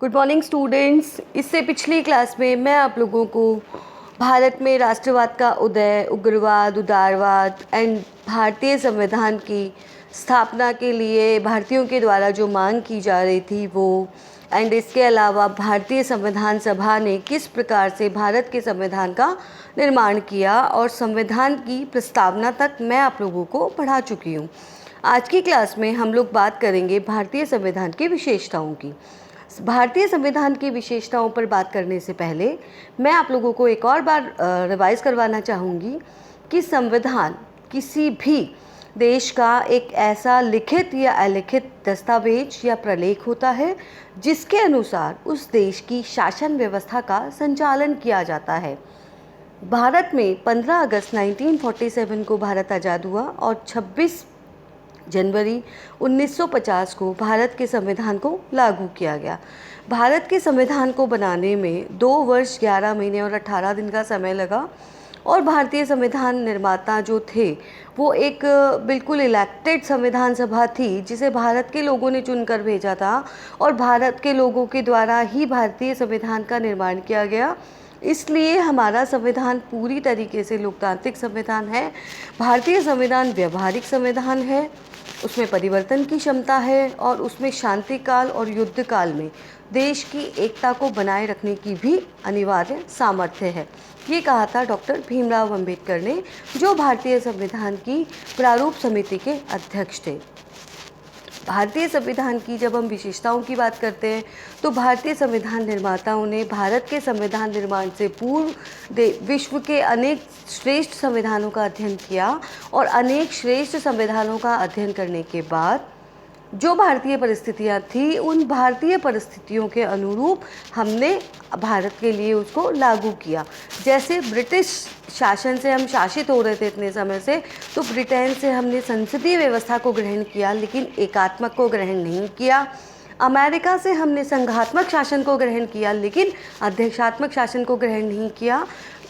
Good morning students. इससे पिछली class में मैं आप लोगों को भारत में राष्ट्रवाद का उदय, उग्रवाद, उदारवाद एंड भारतीय संविधान की स्थापना के लिए भारतीयों के द्वारा जो मांग की जा रही थी वो, एंड इसके अलावा भारतीय संविधान सभा ने किस प्रकार से भारत के संविधान का निर्माण किया और संविधान की प्रस्तावना तक मैं आप लोगों को पढ़ा चुकी हूँ। आज की क्लास में हम लोग बात करेंगे भारतीय संविधान की विशेषताओं की। भारतीय संविधान की विशेषताओं पर बात करने से पहले मैं आप लोगों को एक और बार रिवाइज करवाना चाहूँगी कि संविधान किसी भी देश का एक ऐसा लिखित या अलिखित दस्तावेज या प्रलेख होता है जिसके अनुसार उस देश की शासन व्यवस्था का संचालन किया जाता है। भारत में 15 अगस्त 1947 को भारत आज़ाद हुआ और 26 जनवरी 1950 को भारत के संविधान को लागू किया गया। भारत के संविधान को बनाने में 2 वर्ष 11 महीने और 18 दिन का समय लगा और भारतीय संविधान निर्माता जो थे वो एक बिल्कुल इलेक्टेड संविधान सभा थी जिसे भारत के लोगों ने चुनकर भेजा था और भारत के लोगों के द्वारा ही भारतीय संविधान का निर्माण किया गया। इसलिए हमारा संविधान पूरी तरीके से लोकतांत्रिक संविधान है। भारतीय संविधान व्यवहारिक संविधान है, उसमें परिवर्तन की क्षमता है और उसमें शांति काल और युद्ध काल में देश की एकता को बनाए रखने की भी अनिवार्य सामर्थ्य है। ये कहा था डॉक्टर भीमराव अंबेडकर ने, जो भारतीय संविधान की प्रारूप समिति के अध्यक्ष थे। भारतीय संविधान की जब हम विशेषताओं की बात करते हैं तो भारतीय संविधान निर्माताओं ने भारत के संविधान निर्माण से पूर्व विश्व के अनेक श्रेष्ठ संविधानों का अध्ययन किया और अनेक श्रेष्ठ संविधानों का अध्ययन करने के बाद जो भारतीय परिस्थितियाँ थी उन भारतीय परिस्थितियों के अनुरूप हमने भारत के लिए उसको लागू किया। जैसे ब्रिटिश शासन से हम शासित हो रहे थे इतने समय से, तो ब्रिटेन से हमने संसदीय व्यवस्था को ग्रहण किया लेकिन एकात्मक को ग्रहण नहीं किया। अमेरिका से हमने संघात्मक शासन को ग्रहण किया लेकिन अध्यक्षात्मक शासन को ग्रहण नहीं किया।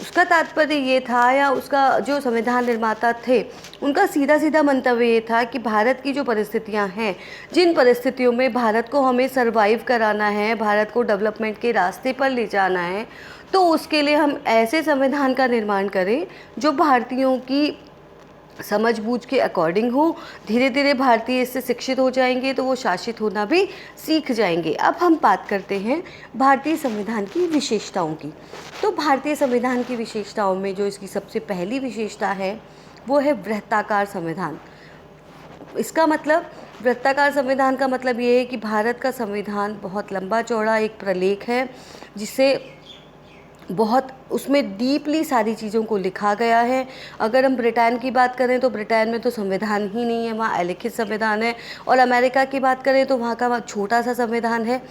उसका तात्पर्य ये था, या उसका जो संविधान निर्माता थे उनका सीधा सीधा मंतव्य ये था कि भारत की जो परिस्थितियां हैं, जिन परिस्थितियों में भारत को हमें सरवाइव कराना है, भारत को डेवलपमेंट के रास्ते पर ले जाना है, तो उसके लिए हम ऐसे संविधान का निर्माण करें जो भारतीयों की समझबूझ के अकॉर्डिंग हो। धीरे धीरे भारतीय इससे शिक्षित हो जाएंगे तो वो शासित होना भी सीख जाएंगे। अब हम बात करते हैं भारतीय संविधान की विशेषताओं की। तो भारतीय संविधान की विशेषताओं में जो इसकी सबसे पहली विशेषता है वो है वृत्ताकार संविधान। इसका मतलब, वृत्ताकार संविधान का मतलब ये है कि भारत का संविधान बहुत लंबा चौड़ा एक प्रलेख है जिसे बहुत उसमें डीपली सारी चीज़ों को लिखा गया है। अगर हम ब्रिटेन की बात करें तो ब्रिटेन में तो संविधान ही नहीं है, वहाँ अलिखित संविधान है। और अमेरिका की बात करें तो वहाँ का छोटा सा संविधान है,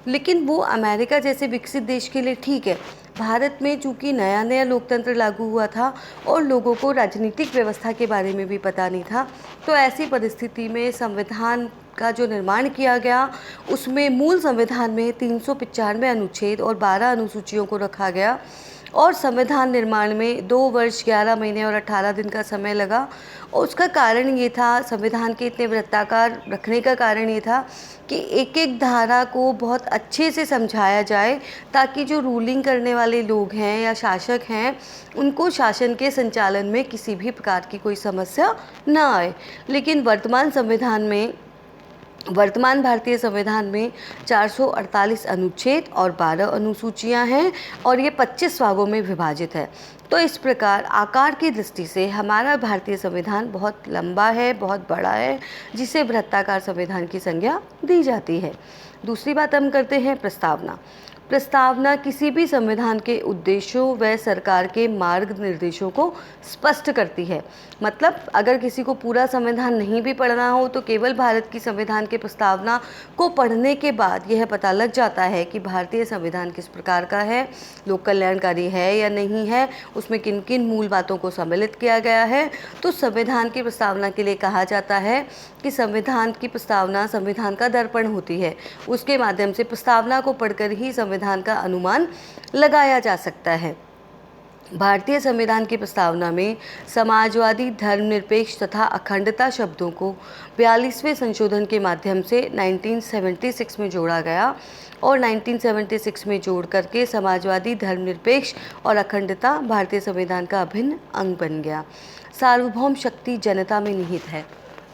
लेकिन वो अमेरिका जैसे विकसित देश के लिए ठीक है। भारत में चूँकि नया नया लोकतंत्र लागू हुआ था और लोगों को राजनीतिक व्यवस्था के बारे में भी पता नहीं था, तो ऐसी परिस्थिति में संविधान का जो निर्माण किया गया उसमें मूल संविधान में 395 अनुच्छेद और 12 अनुसूचियों को रखा गया और संविधान निर्माण में 2 वर्ष 11 महीने और 18 दिन का समय लगा। और उसका कारण ये था, संविधान के इतने वृत्ताकार रखने का कारण ये था कि एक एक धारा को बहुत अच्छे से समझाया जाए ताकि जो रूलिंग करने वाले लोग हैं या शासक हैं उनको शासन के संचालन में किसी भी प्रकार की कोई समस्या ना आए। लेकिन वर्तमान भारतीय संविधान में 448 अनुच्छेद और 12 अनुसूचियां हैं और ये 25 भागों में विभाजित है। तो इस प्रकार आकार की दृष्टि से हमारा भारतीय संविधान बहुत लंबा है, बहुत बड़ा है, जिसे वृत्ताकार संविधान की संज्ञा दी जाती है। दूसरी बात हम करते हैं प्रस्तावना। प्रस्तावना किसी भी संविधान के उद्देश्यों व सरकार के मार्ग निर्देशों को स्पष्ट करती है। मतलब अगर किसी को पूरा संविधान नहीं भी पढ़ना हो तो केवल भारत की संविधान के प्रस्तावना को पढ़ने के बाद यह पता लग जाता है कि भारतीय संविधान किस प्रकार का है, लोक कल्याणकारी है या नहीं है, उसमें किन किन मूल बातों को सम्मिलित किया गया है। तो संविधान की प्रस्तावना के लिए कहा जाता है कि संविधान की प्रस्तावना संविधान का दर्पण होती है। उसके माध्यम से प्रस्तावना को पढ़कर ही संविधान का अनुमान लगाया जा सकता है। भारतीय संविधान की प्रस्तावना में समाजवादी, धर्मनिरपेक्ष तथा अखंडता शब्दों को 42वें संशोधन के माध्यम से 1976 में जोड़ा गया और 1976 में जोड़ करके समाजवादी, धर्मनिरपेक्ष और अखंडता भारतीय संविधान का अभिन्न अंग बन गया। सार्वभौम शक्ति जनता में निहित है।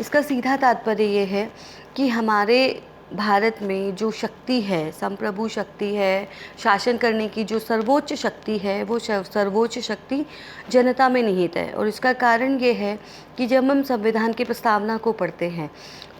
इसका सीधा तात्पर्य ये है कि हमारे भारत में जो शक्ति है, संप्रभु शक्ति है, शासन करने की जो सर्वोच्च शक्ति है, वो सर्वोच्च शक्ति जनता में निहित है। और इसका कारण ये है कि जब हम संविधान की प्रस्तावना को पढ़ते हैं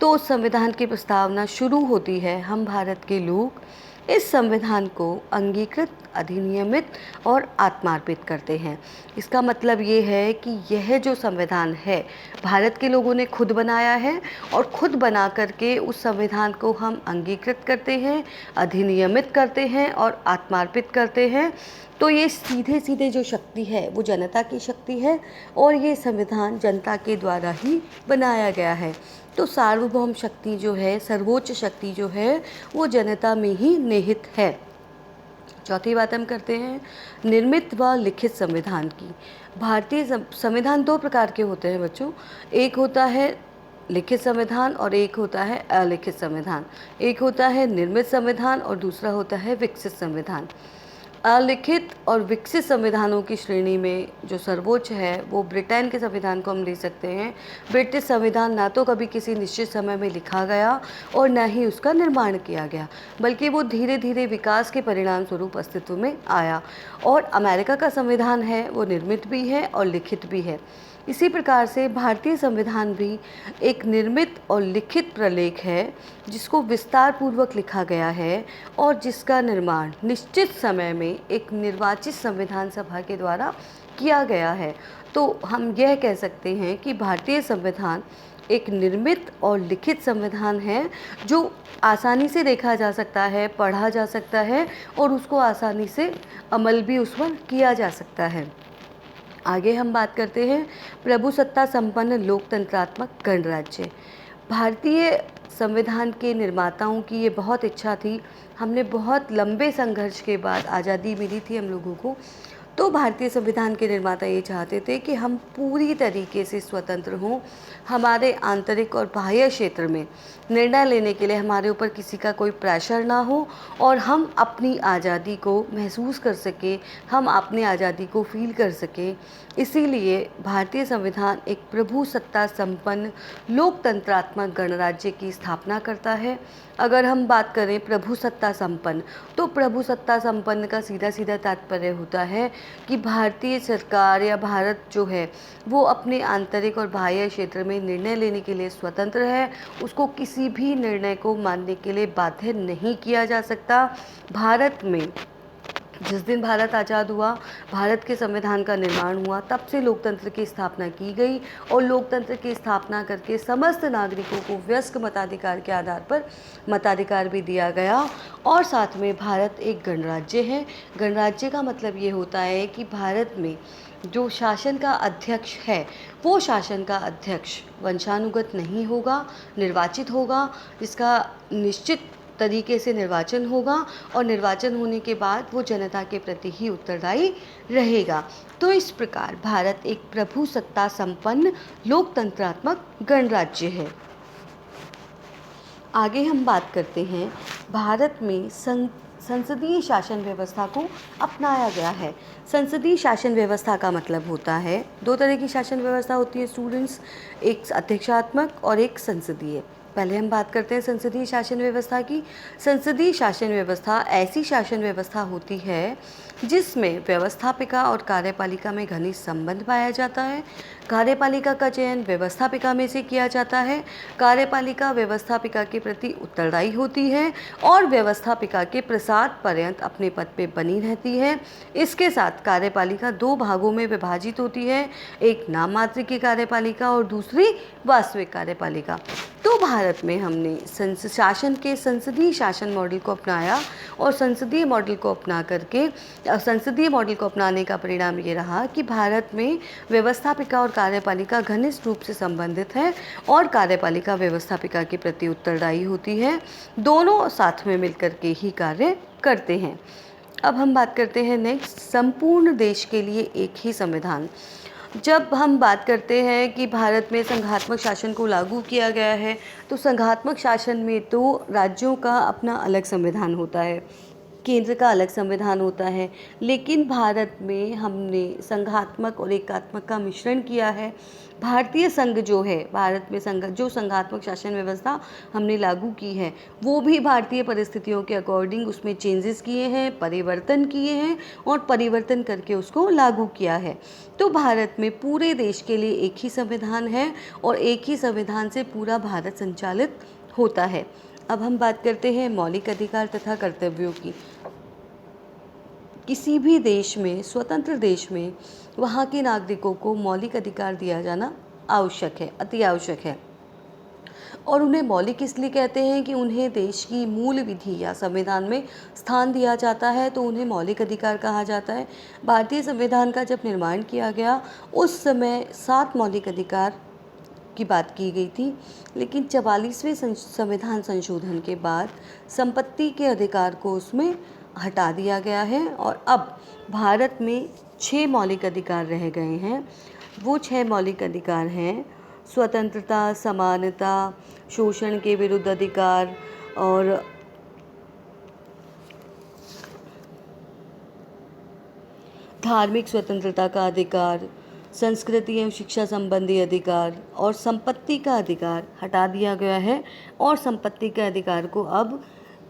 तो उस संविधान की प्रस्तावना शुरू होती है, हम भारत के लोग इस संविधान को अंगीकृत, अधिनियमित और आत्मार्पित करते हैं। इसका मतलब ये है कि यह जो संविधान है भारत के लोगों ने खुद बनाया है और खुद बना करके उस संविधान को हम अंगीकृत करते हैं, अधिनियमित करते हैं और आत्मार्पित करते हैं। तो ये सीधे सीधे जो शक्ति है वो जनता की शक्ति है और ये संविधान जनता के द्वारा ही बनाया गया है। तो सार्वभौम शक्ति जो है, सर्वोच्च शक्ति जो है, वो जनता में ही निहित है। चौथी बात हम करते हैं निर्मित व लिखित संविधान की। भारतीय संविधान दो प्रकार के होते हैं बच्चों, एक होता है लिखित संविधान और एक होता है अलिखित संविधान। एक होता है निर्मित संविधान और दूसरा होता है विकसित संविधान। अलिखित और विकसित संविधानों की श्रेणी में जो सर्वोच्च है वो ब्रिटेन के संविधान को हम ले सकते हैं। ब्रिटिश संविधान ना तो कभी किसी निश्चित समय में लिखा गया और न ही उसका निर्माण किया गया, बल्कि वो धीरे धीरे विकास के परिणाम स्वरूप अस्तित्व में आया। और अमेरिका का संविधान है वो निर्मित भी है और लिखित भी है। इसी प्रकार से भारतीय संविधान भी एक निर्मित और लिखित प्रलेख है जिसको विस्तार पूर्वक लिखा गया है और जिसका निर्माण निश्चित समय में एक निर्वाचित संविधान सभा के द्वारा किया गया है। तो हम यह कह सकते हैं कि भारतीय संविधान एक निर्मित और लिखित संविधान है जो आसानी से देखा जा सकता है, पढ़ा जा सकता है और उसको आसानी से अमल भी उस पर किया जा सकता है। आगे हम बात करते हैं प्रभुसत्ता संपन्न लोकतंत्रात्मक गणराज्य। भारतीय संविधान के निर्माताओं की ये बहुत इच्छा थी, हमने बहुत लंबे संघर्ष के बाद आज़ादी मिली थी हम लोगों को। तो भारतीय संविधान के निर्माता ये चाहते थे कि हम पूरी तरीके से स्वतंत्र हों, हमारे आंतरिक और बाह्य क्षेत्र में निर्णय लेने के लिए हमारे ऊपर किसी का कोई प्रेशर ना हो और हम अपनी आज़ादी को महसूस कर सकें, हम अपनी आज़ादी को फील कर सकें। इसीलिए भारतीय संविधान एक प्रभुसत्ता संपन्न लोकतंत्रात्मक गणराज्य की स्थापना करता है। अगर हम बात करें प्रभुसत्ता संपन्न, तो प्रभुसत्ता संपन्न का सीधा सीधा तात्पर्य होता है कि भारतीय सरकार या भारत जो है वो अपने आंतरिक और बाह्य क्षेत्र में निर्णय लेने के लिए स्वतंत्र है। उसको किसी भी निर्णय को मानने के लिए बाध्य नहीं किया जा सकता। भारत में जिस दिन भारत आज़ाद हुआ, भारत के संविधान का निर्माण हुआ, तब से लोकतंत्र की स्थापना की गई और लोकतंत्र की स्थापना करके समस्त नागरिकों को वयस्क मताधिकार के आधार पर मताधिकार भी दिया गया। और साथ में भारत एक गणराज्य है। गणराज्य का मतलब ये होता है कि भारत में जो शासन का अध्यक्ष है वो शासन का अध्यक्ष वंशानुगत नहीं होगा, निर्वाचित होगा, जिसका निश्चित तरीके से निर्वाचन होगा और निर्वाचन होने के बाद वो जनता के प्रति ही उत्तरदायी रहेगा। तो इस प्रकार भारत एक प्रभुसत्ता संपन्न लोकतंत्रात्मक गणराज्य है। आगे हम बात करते हैं भारत में संसदीय शासन व्यवस्था को अपनाया गया है। संसदीय शासन व्यवस्था का मतलब होता है, दो तरह की शासन व्यवस्था होती है स्टूडेंट्स, एक अध्यक्षात्मक और एक संसदीय। पहले हम बात करते हैं संसदीय शासन व्यवस्था की। संसदीय शासन व्यवस्था ऐसी शासन व्यवस्था होती है जिसमें व्यवस्थापिका और कार्यपालिका में घनिष्ठ संबंध पाया जाता है। कार्यपालिका का चयन व्यवस्थापिका में से किया जाता है। कार्यपालिका व्यवस्थापिका के प्रति उत्तरदायी होती है और व्यवस्थापिका के प्रसाद पर्यंत अपने पद पे बनी रहती है। इसके साथ कार्यपालिका दो भागों में विभाजित होती है, एक नाम मात्र की कार्यपालिका और दूसरी वास्तविक कार्यपालिका। तो भारत में हमने शासन के संसदीय शासन मॉडल को अपनाया और संसदीय मॉडल को अपना करके संसदीय मॉडल को अपनाने का परिणाम ये रहा कि भारत में व्यवस्थापिका और कार्यपालिका घनिष्ठ रूप से संबंधित है और कार्यपालिका व्यवस्थापिका के प्रति उत्तरदायी होती है। दोनों साथ में मिलकर के ही कार्य करते हैं। अब हम बात करते हैं नेक्स्ट, संपूर्ण देश के लिए एक ही संविधान। जब हम बात करते हैं कि भारत में संघात्मक शासन को लागू किया गया है, तो संघात्मक शासन में तो राज्यों का अपना अलग संविधान होता है, केंद्र का अलग संविधान होता है, लेकिन भारत में हमने संघात्मक और एकात्मक का मिश्रण किया है। भारतीय संघ जो है, भारत में जो संघात्मक शासन व्यवस्था हमने लागू की है, वो भी भारतीय परिस्थितियों के अकॉर्डिंग उसमें चेंजेस किए हैं, परिवर्तन किए हैं और परिवर्तन करके उसको लागू किया है। तो भारत में पूरे देश के लिए एक ही संविधान है और एक ही संविधान से पूरा भारत संचालित होता है। अब हम बात करते हैं मौलिक अधिकार तथा कर्तव्यों की। किसी भी देश में, स्वतंत्र देश में, वहाँ के नागरिकों को मौलिक अधिकार दिया जाना आवश्यक है, अति आवश्यक है। और उन्हें मौलिक इसलिए कहते हैं कि उन्हें देश की मूल विधि या संविधान में स्थान दिया जाता है, तो उन्हें मौलिक अधिकार कहा जाता है। भारतीय संविधान का जब निर्माण किया गया, उस समय 7 मौलिक अधिकार की बात की गई थी, लेकिन 44वें संविधान संशोधन के बाद संपत्ति के अधिकार को उसमें हटा दिया गया है और अब भारत में 6 मौलिक अधिकार रह गए हैं। वो 6 मौलिक अधिकार हैं स्वतंत्रता, समानता, शोषण के विरुद्ध अधिकार और धार्मिक स्वतंत्रता का अधिकार, संस्कृति एवं शिक्षा संबंधी अधिकार और संपत्ति का अधिकार हटा दिया गया है और संपत्ति के अधिकार को अब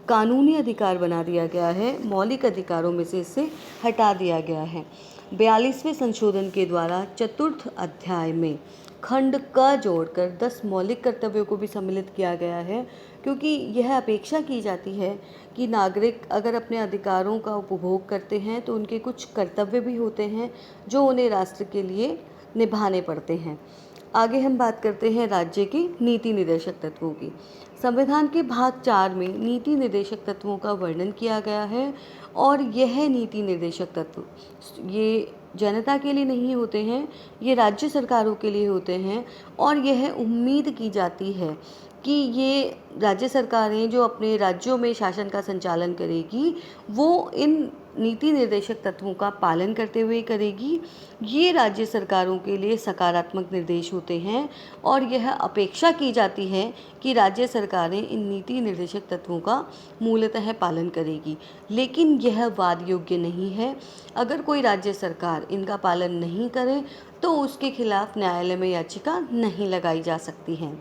कानूनी अधिकार बना दिया गया है, मौलिक अधिकारों में से इसे हटा दिया गया है। 42वें संशोधन के द्वारा चतुर्थ अध्याय में खंड क जोड़कर 10 मौलिक कर्तव्यों को भी सम्मिलित किया गया है, क्योंकि यह अपेक्षा की जाती है कि नागरिक अगर अपने अधिकारों का उपभोग करते हैं तो उनके कुछ कर्तव्य भी होते हैं जो उन्हें राष्ट्र के लिए निभाने पड़ते हैं। आगे हम बात करते हैं राज्य के नीति निर्देशक तत्वों की। संविधान के भाग 4 में नीति निर्देशक तत्वों का वर्णन किया गया है और यह नीति निर्देशक तत्व ये जनता के लिए नहीं होते हैं, ये राज्य सरकारों के लिए होते हैं और यह उम्मीद की जाती है कि ये राज्य सरकारें जो अपने राज्यों में शासन का संचालन करेगी, वो इन नीति निर्देशक तत्वों का पालन करते हुए करेगी। ये राज्य सरकारों के लिए सकारात्मक निर्देश होते हैं और यह अपेक्षा की जाती है कि राज्य सरकारें इन नीति निर्देशक तत्वों का मूलतः पालन करेगी, लेकिन यह वाद योग्य नहीं है। अगर कोई राज्य सरकार इनका पालन नहीं करे तो उसके खिलाफ न्यायालय में याचिका नहीं लगाई जा सकती है।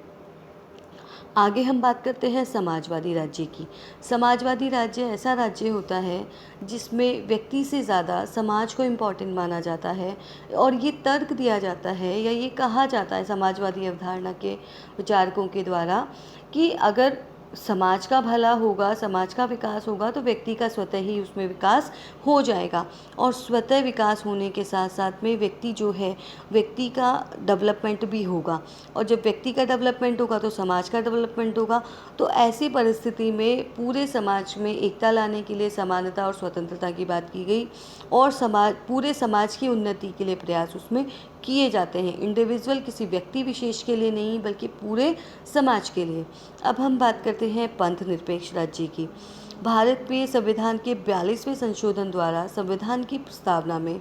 आगे हम बात करते हैं समाजवादी राज्य की। समाजवादी राज्य ऐसा राज्य होता है जिसमें व्यक्ति से ज़्यादा समाज को इम्पोर्टेंट माना जाता है और ये तर्क दिया जाता है या ये कहा जाता है समाजवादी अवधारणा के विचारकों के द्वारा कि अगर समाज का भला होगा, समाज का विकास होगा तो व्यक्ति का स्वतः ही उसमें विकास हो जाएगा और स्वतः विकास होने के साथ साथ में व्यक्ति जो है, व्यक्ति का डेवलपमेंट भी होगा और जब व्यक्ति का डेवलपमेंट होगा तो समाज का डेवलपमेंट होगा। तो ऐसी परिस्थिति में पूरे समाज में एकता लाने के लिए समानता और स्वतंत्रता की बात की गई और पूरे समाज की उन्नति के लिए प्रयास उसमें किए जाते हैं, इंडिविजुअल किसी व्यक्ति विशेष के लिए नहीं बल्कि पूरे समाज के लिए। अब हम बात करते हैं पंथ निरपेक्ष राज्य की। भारत में संविधान के 42वें संशोधन द्वारा संविधान की प्रस्तावना में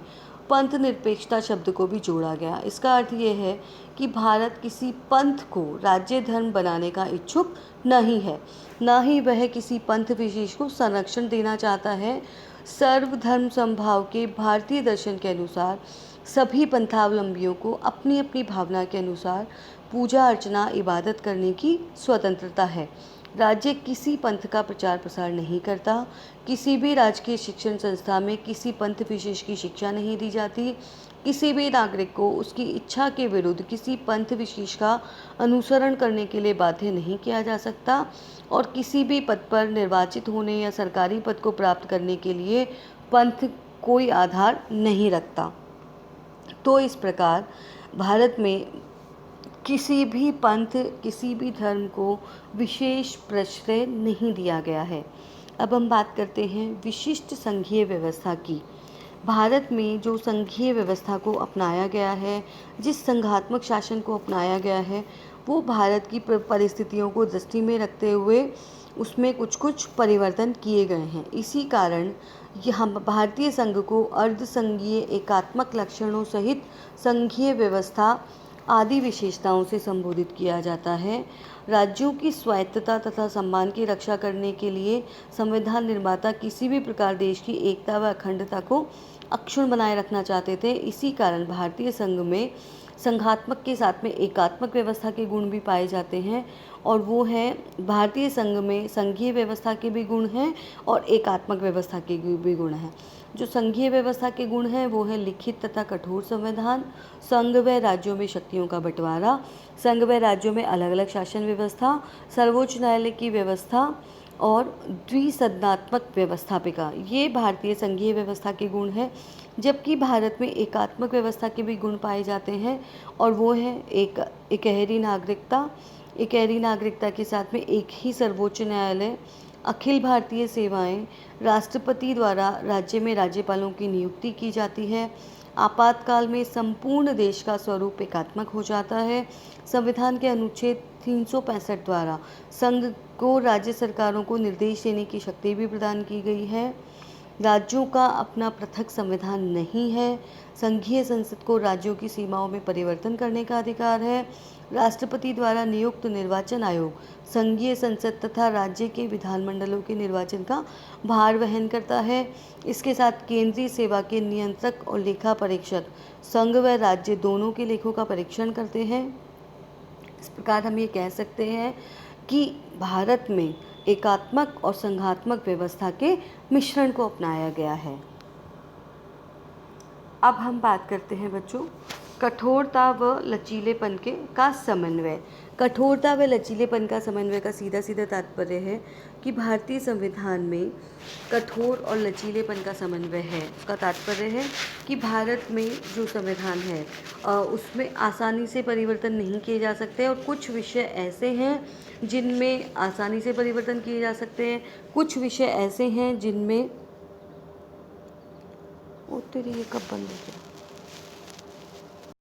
पंथ निरपेक्षता शब्द को भी जोड़ा गया। इसका अर्थ ये है कि भारत किसी पंथ को राज्य धर्म बनाने का इच्छुक नहीं है, न ही वह किसी पंथ विशेष को संरक्षण देना चाहता है। सर्वधर्म समभाव के भारतीय दर्शन के अनुसार सभी पंथावलंबियों को अपनी अपनी भावना के अनुसार पूजा अर्चना इबादत करने की स्वतंत्रता है। राज्य किसी पंथ का प्रचार प्रसार नहीं करता। किसी भी राजकीय शिक्षण संस्था में किसी पंथ विशेष की शिक्षा नहीं दी जाती। किसी भी नागरिक को उसकी इच्छा के विरुद्ध किसी पंथ विशेष का अनुसरण करने के लिए बाध्य नहीं किया जा सकता और किसी भी पद पर निर्वाचित होने या सरकारी पद को प्राप्त करने के लिए पंथ कोई आधार नहीं रखता। तो इस प्रकार भारत में किसी भी पंथ, किसी भी धर्म को विशेष प्रश्रय नहीं दिया गया है। अब हम बात करते हैं विशिष्ट संघीय व्यवस्था की। भारत में जो संघीय व्यवस्था को अपनाया गया है, जिस संघात्मक शासन को अपनाया गया है, वो भारत की परिस्थितियों को दृष्टि में रखते हुए उसमें कुछ कुछ परिवर्तन किए गए हैं। इसी कारण ये हम भारतीय संघ को अर्ध संघीय एकात्मक लक्षणों सहित संघीय व्यवस्था आदि विशेषताओं से संबोधित किया जाता है। राज्यों की स्वायत्तता तथा सम्मान की रक्षा करने के लिए संविधान निर्माता किसी भी प्रकार देश की एकता व अखंडता को अक्षुण्ण बनाए रखना चाहते थे। इसी कारण भारतीय संघ में संघात्मक के साथ में एकात्मक व्यवस्था के गुण भी पाए जाते हैं, और वो है भारतीय संघ में संघीय व्यवस्था के भी गुण हैं और एकात्मक व्यवस्था के भी गुण हैं। जो संघीय व्यवस्था के गुण हैं वो है लिखित तथा कठोर संविधान, संघ व राज्यों में शक्तियों का बंटवारा, संघ व राज्यों में अलग अलग शासन व्यवस्था, सर्वोच्च न्यायालय की व्यवस्था और द्विसदनात्मक व्यवस्थापिका, ये भारतीय संघीय व्यवस्था के गुण हैं। जबकि भारत में एकात्मक व्यवस्था के भी गुण पाए जाते हैं, और वो है इकहरी नागरिकता। इकहरी नागरिकता के साथ में एक ही सर्वोच्च न्यायालय, अखिल भारतीय सेवाएं, राष्ट्रपति द्वारा राज्य में राज्यपालों की नियुक्ति की जाती है, आपातकाल में संपूर्ण देश का स्वरूप एकात्मक हो जाता है। संविधान के अनुच्छेद 365 द्वारा संघ को राज्य सरकारों को निर्देश देने की शक्ति भी प्रदान की गई है। राज्यों का अपना पृथक संविधान नहीं है। संघीय संसद को राज्यों की सीमाओं में परिवर्तन करने का अधिकार है। राष्ट्रपति द्वारा नियुक्त निर्वाचन आयोग संघीय संसद तथा राज्य के विधानमंडलों के निर्वाचन का भार वहन करता है। इसके साथ केंद्रीय सेवा के नियंत्रक और लेखा परीक्षक संघ व राज्य दोनों के लेखों का परीक्षण करते हैं। इस प्रकार हम ये कह सकते हैं कि भारत में एकात्मक और संघात्मक व्यवस्था के मिश्रण को अपनाया गया है। अब हम बात करते हैं बच्चों कठोरता व लचीलेपन का समन्वय। कठोरता व लचीलेपन का समन्वय का सीधा सीधा तात्पर्य है कि भारतीय संविधान में कठोर और लचीलेपन का समन्वय है। उसका तात्पर्य है कि भारत में जो संविधान है उसमें आसानी से परिवर्तन नहीं किए जा सकते, और कुछ विषय ऐसे हैं जिनमें आसानी से परिवर्तन किए जा सकते हैं, कुछ विषय ऐसे हैं जिनमें तेरी ये कब बंद हो गया।